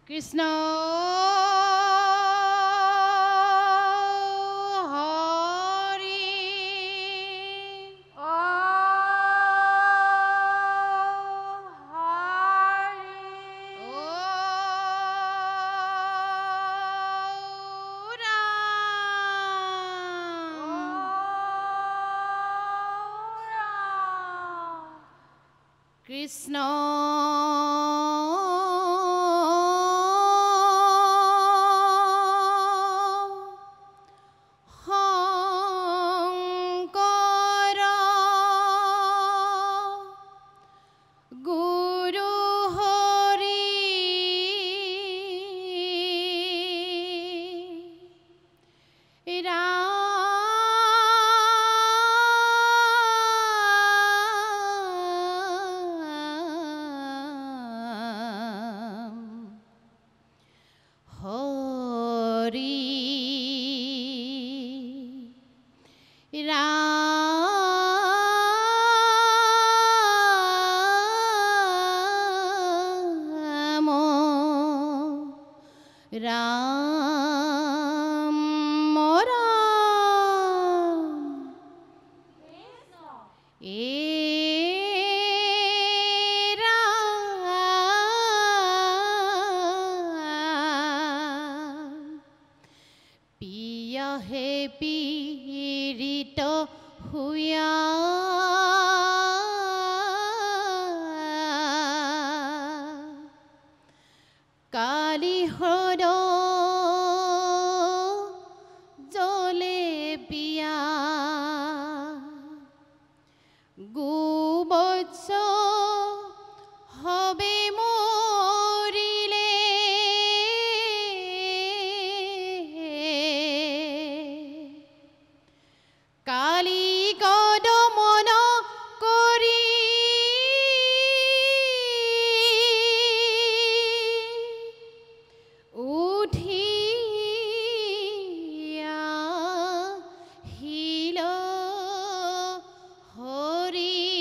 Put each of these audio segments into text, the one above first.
কৃষ্ণ কৃষ্ণ শংকৰ গুৰু হৰি ৰাম রাম পিয়া হে পীড়িত হুয়া কালি হ্রদ জলে পিয়া গোবৎস হবে মরিলে কালি কদমন করি উঠিয়া হিল হরি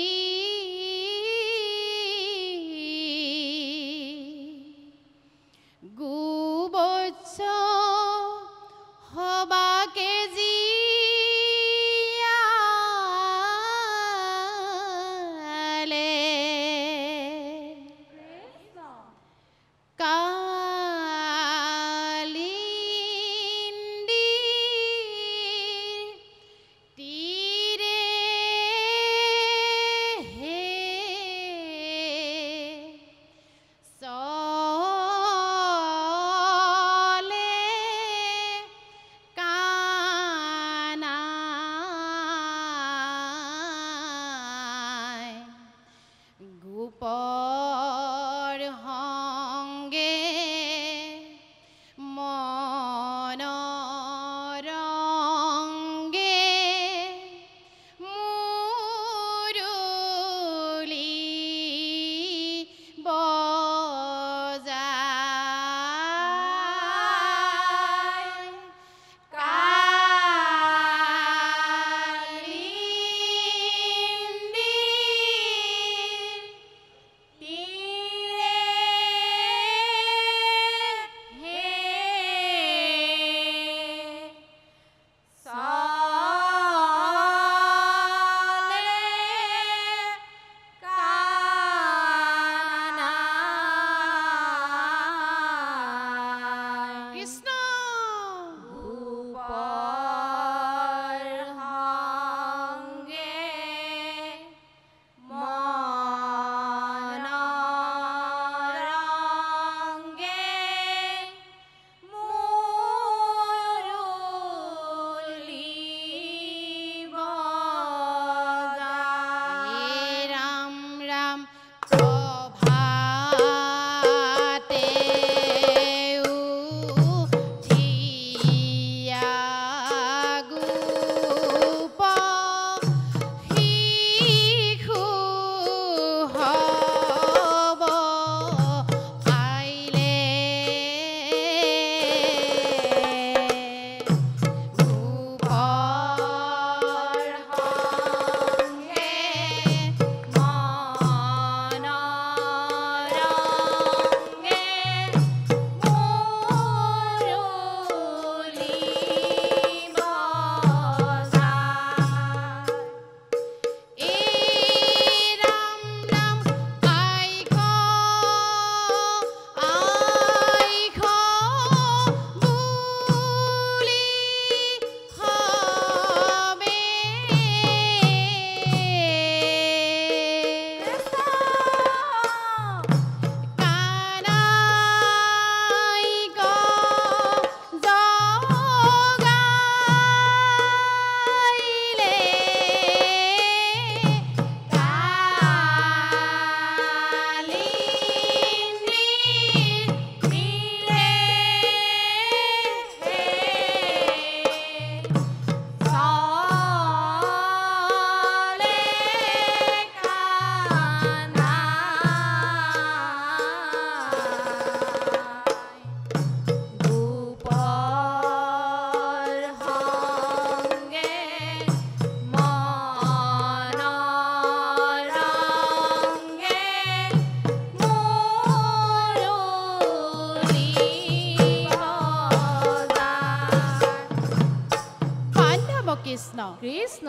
কৃষ্ণ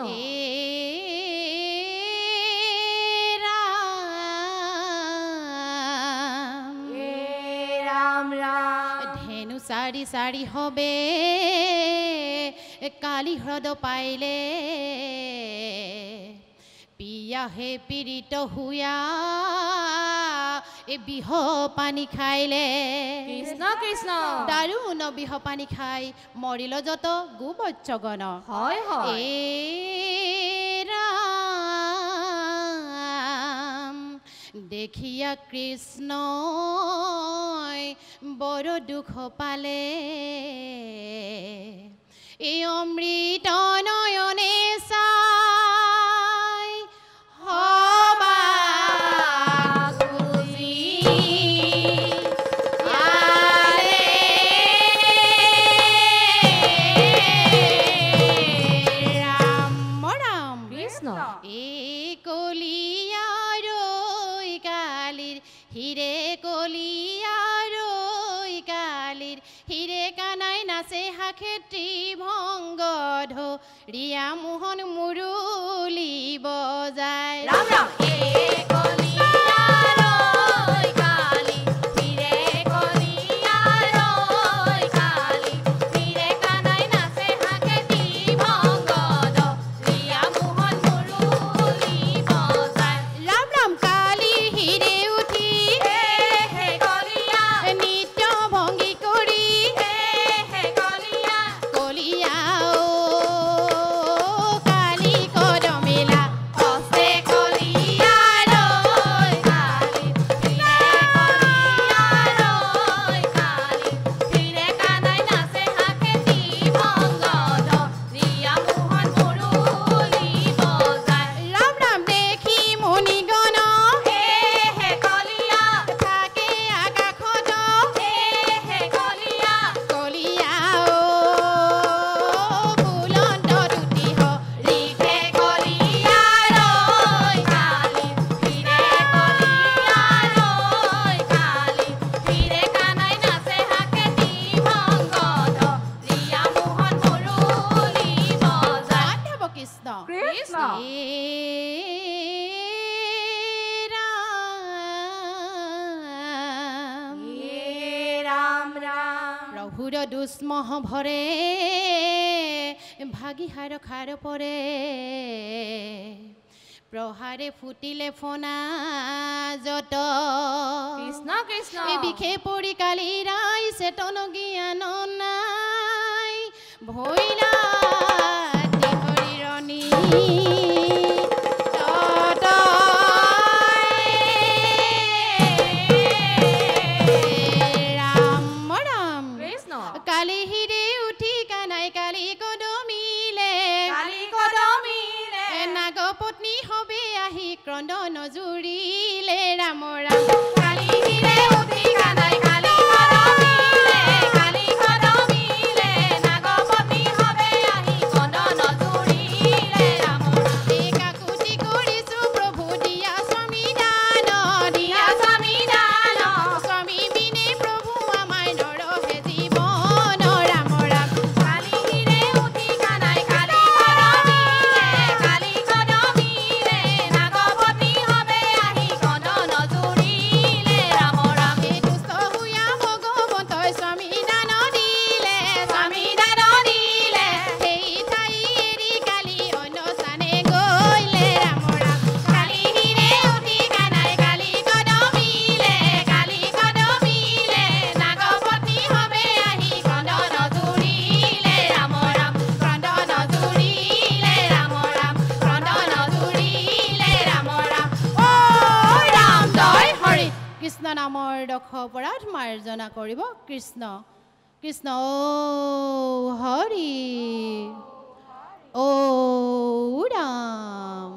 রাম ধেনু সারি সারি হবে কালি হ্রদ পাইলে পিয়া হে পীড়িত হুয়া বিহ পানী খাইলে কৃষ্ণ কৃষ্ণ দাৰুণ বিহ পানী খাই মৰিল যত গোবচ্ছগণ হয় হয় ৰাম দেখিয়া কৃষ্ণ বৰ দুখ পালে এই অমৃত নয়নে চাই হবা হিৰে কলিয়াৰ কালিৰ হিৰে কানাই নাচে হাখেত্ৰী ভংগ ধৰিয়া মোহন মুৰুলি বজায় ৰাম ৰাম প্ৰভুৰ দুষ্মহ ভৰে ভাগিহাৰ খাৰ পৰে প্ৰহাৰে ফুটিলে ফনা যত কৃষ্ণ কৃষ্ণ বিখে পৰি কালি ৰাই চেতন জ্ঞান নাই ভৈলা হৰিৰণী কালি হিৰে উঠি কানাই কালি কদমিলে নাগ পত্নী হবে আহি ক্ৰন্দন জুৰিলে ৰাম ৰাম কালি হিৰে উঠি কানাই কালি কদমিলে নাগ পত্নী হবে আহি ক্ৰন্দন জুৰিলে ৰাম ৰাম কাকুতি কৰিছো প্ৰভু দিয়া স্বামী দান স্বামী বিনে প্ৰভু আমাৰ নৰহে জীৱন ৰাম ৰাম কালি হিৰে উঠি কানাই কালি কদমিলে নাগ পত্নী হবে আহি ক্ৰন্দন জুৰিলে ৰাম ৰাম দুষ্ট হুয়া ভগৱন্তই স্বামী দান দিলে সেই ঠাই এৰি কালি অন্য স্থানে গৈলে ৰাম ৰাম কালি হিৰে উঠি কানাই কালি কদমিলে নাগ পত্নী হবে আহি ক্ৰন্দন জুৰিলে ৰাম ৰাম ক্ৰন্দন জুৰিলে ৰাম ৰাম ক্ৰন্দন জুৰিলে ৰাম ৰাম ও ৰাম জয় হৰি কৃষ্ণ নামৰ দক্ষ অপৰাধ মাৰ্জনা কৰিব কৃষ্ণ কৃষ্ণ ও হৰি ও ৰাম